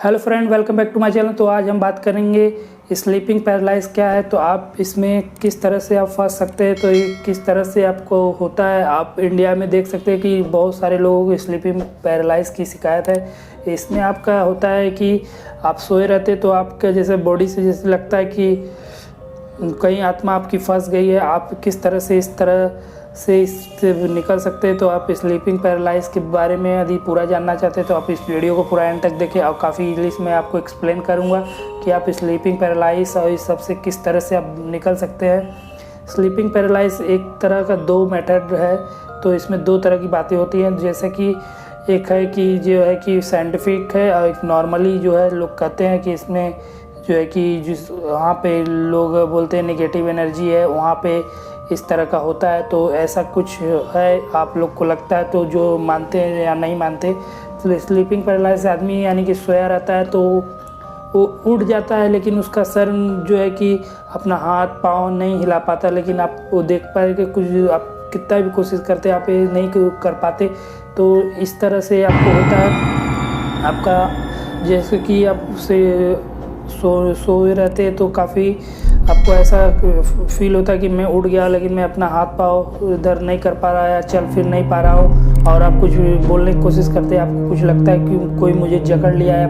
Hello friend, welcome back to my channel. तो आज हम बात करेंगे स्लीपिंग पैरालाइज क्या है, तो आप इसमें किस तरह से आप फंस सकते हैं, तो ये किस तरह से आपको होता है। आप इंडिया में देख सकते हैं कि बहुत सारे लोगों को स्लीपिंग पैरालाइज की शिकायत है। इसमें आपका होता है कि आप सोए रहते तो आपका जैसे बॉडी से जैसे लगता है कि कहीं आत्मा आपकी फंस गई है। आप किस तरह से इससे निकल सकते हैं, तो आप स्लीपिंग पैरालाइज के बारे में यदि पूरा जानना चाहते हैं तो आप इस वीडियो को पूरा एंड तक देखें। और काफ़ी इंग्लिश में आपको एक्सप्लेन करूंगा कि आप स्लीपिंग पैरालाइज और इस सबसे किस तरह से आप निकल सकते हैं। स्लीपिंग पैरालाइज एक तरह का दो मेथड है, तो इसमें दो तरह की बातें होती हैं। जैसे कि एक है कि जो है कि साइंटिफिक है, और एक नॉर्मली जो है लोग कहते हैं कि इसमें जो है कि जिस वहाँ पे लोग बोलते हैं नेगेटिव एनर्जी है, वहाँ पे इस तरह का होता है। तो ऐसा कुछ है आप लोग को लगता है, तो जो मानते हैं या नहीं मानते। तो स्लीपिंग पैरालाइज से आदमी यानी कि सोया रहता है तो वो उठ जाता है, लेकिन उसका सर जो है कि अपना हाथ पाँव नहीं हिला पाता। लेकिन आप वो देख पाए कि कुछ आप कितना भी कोशिश करते आप ये नहीं कर पाते। तो इस तरह से आपको होता है आपका, जैसे कि आप सोए रहते हैं तो काफ़ी आपको ऐसा फील होता है कि मैं उठ गया, लेकिन मैं अपना हाथ पाँव इधर नहीं कर पा रहा या चल फिर नहीं पा रहा हूँ। और आप कुछ बोलने की कोशिश करते हैं, आपको कुछ लगता है कि कोई मुझे जकड़ लिया है,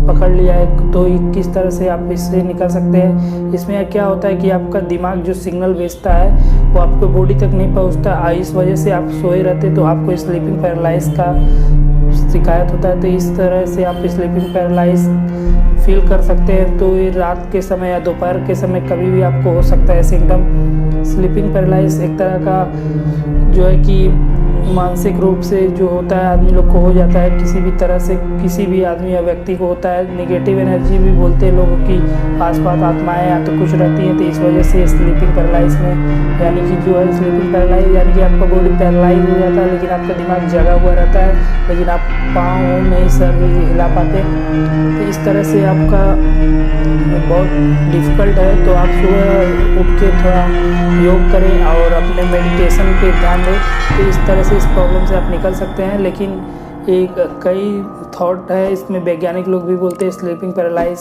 पकड़ लिया है। तो किस तरह से आप इससे निकल सकते हैं। इसमें क्या होता है कि आपका दिमाग जो सिग्नल भेजता है वो आपको बॉडी तक नहीं पहुँचता। इस वजह से आप सोए रहते तो आपको स्लीपिंग पैरालाइज का शिकायत होता है। तो इस तरह से आप स्लीपिंग पैरालाइज फील कर सकते हैं। तो ये रात के समय या दोपहर के समय कभी भी आपको हो सकता है सिम्टम। स्लीपिंग पैरालाइज एक तरह का जो है कि मानसिक रूप से जो होता है आदमी लोग को हो जाता है, किसी भी तरह से किसी भी आदमी या व्यक्ति को होता है। नेगेटिव एनर्जी भी बोलते हैं लोगों की आसपास आत्माएं या तो कुछ रहती हैं। तो इस वजह से स्लीपिंग पैरालाइज में यानी कि जो है स्लीपिंग पैरालाइज यानी कि आपका बॉडी पैरालाइज हो जाता है, लेकिन आपका दिमाग जगा हुआ रहता है, लेकिन आप पाँव नहीं सर नहीं हिला पाते। तो इस तरह से आपका बहुत डिफ़िकल्ट है। तो आप सुबह उठ के थोड़ा योग करें और अपने मेडिटेशन पे ध्यान दें, तो इस तरह से इस प्रॉब्लम से आप निकल सकते हैं। लेकिन एक कई थॉट है इसमें, वैज्ञानिक लोग भी बोलते हैं स्लीपिंग पैरालाइज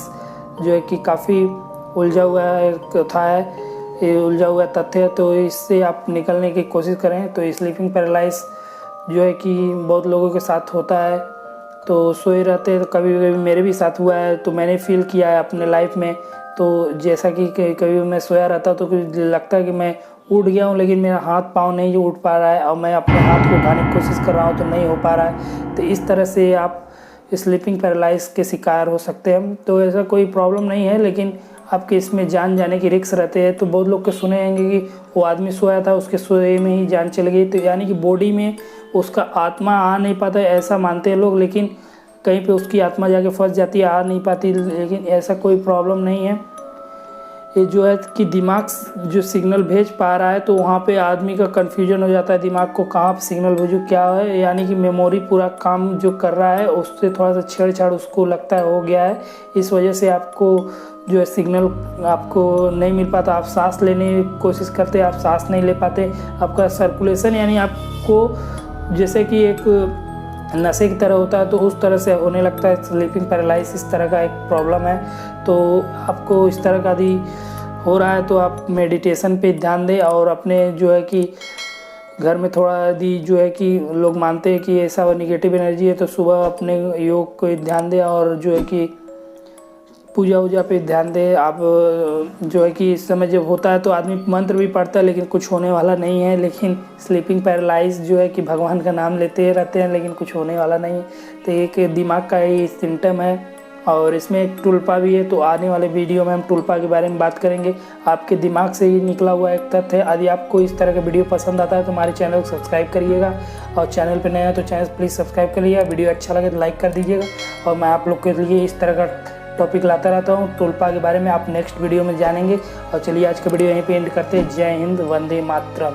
जो है कि काफ़ी उलझा हुआ है कथा है, ये उलझा हुआ तथ्य है। तो इससे आप निकलने की कोशिश करें। तो स्लीपिंग पैरालाइज जो है कि बहुत लोगों के साथ होता है, तो सोए रहते हैं। तो कभी कभी मेरे भी साथ हुआ है, तो मैंने फील किया है अपने लाइफ में। तो जैसा कि कभी मैं सोया रहता तो लगता है कि मैं उठ गया हूँ, लेकिन मेरा हाथ पाँव नहीं उठ पा रहा है, और मैं अपने हाथ को उठाने की कोशिश कर रहा हूँ तो नहीं हो पा रहा है। तो इस तरह से आप स्लीपिंग पैरालाइज के शिकार हो सकते हैं। तो ऐसा कोई प्रॉब्लम नहीं है, लेकिन आपके इसमें जान जाने की रिस्क रहते हैं। तो बहुत लोग के सुने होंगे कि वो आदमी सोया था, उसके सोए में ही जान चली गई। तो यानी कि बॉडी में उसका आत्मा आ नहीं पाता है ऐसा मानते हैं लोग, लेकिन कहीं पे उसकी आत्मा जाके फंस जाती है, आ नहीं पाती। लेकिन ऐसा कोई प्रॉब्लम नहीं है। ये जो है कि दिमाग जो सिग्नल भेज पा रहा है, तो वहाँ पे आदमी का कन्फ्यूजन हो जाता है, दिमाग को कहाँ पे सिग्नल भेजूँ क्या है। यानी कि मेमोरी पूरा काम जो कर रहा है उससे थोड़ा सा छेड़छाड़ उसको लगता है हो गया है। इस वजह से आपको जो है सिग्नल आपको नहीं मिल पाता। आप सांस लेने की कोशिश करते, आप सांस नहीं ले पाते। आपका सर्कुलेशन यानी आपको जैसे कि एक नशे की तरह होता है, तो उस तरह से होने लगता है। स्लीपिंग पैरालाइज इस तरह का एक प्रॉब्लम है। तो आपको इस तरह का यदि हो रहा है तो आप मेडिटेशन पे ध्यान दें, और अपने जो है कि घर में थोड़ा यदि जो है कि लोग मानते हैं कि ऐसा नेगेटिव एनर्जी है, तो सुबह अपने योग को ध्यान दें, और जो है कि पूजा वूजा पे ध्यान दें। आप जो है कि इस समय जब होता है तो आदमी मंत्र भी पढ़ता है, लेकिन कुछ होने वाला नहीं है। लेकिन स्लीपिंग पैरालाइज जो है कि भगवान का नाम लेते रहते हैं, लेकिन कुछ होने वाला नहीं है। तो एक दिमाग का ही सिम्टम है, और इसमें एक टुल्पा भी है। तो आने वाले वीडियो में हम टुल्पा के बारे में बात करेंगे। आपके दिमाग से ही निकला हुआ एक तथ्य है। यदि आपको इस तरह का वीडियो पसंद आता है तो हमारे चैनल को सब्सक्राइब करिएगा, और चैनल पर नया है तो चैनल प्लीज़ सब्सक्राइब करिएगा। वीडियो अच्छा लगे तो लाइक कर दीजिएगा, और मैं आप लोग के लिए इस तरह का टॉपिक लाता रहता हूँ। टुल्पा के बारे में आप नेक्स्ट वीडियो में जानेंगे। और चलिए आज का वीडियो यहीं पे एंड करते हैं। जय हिंद, वंदे मातरम।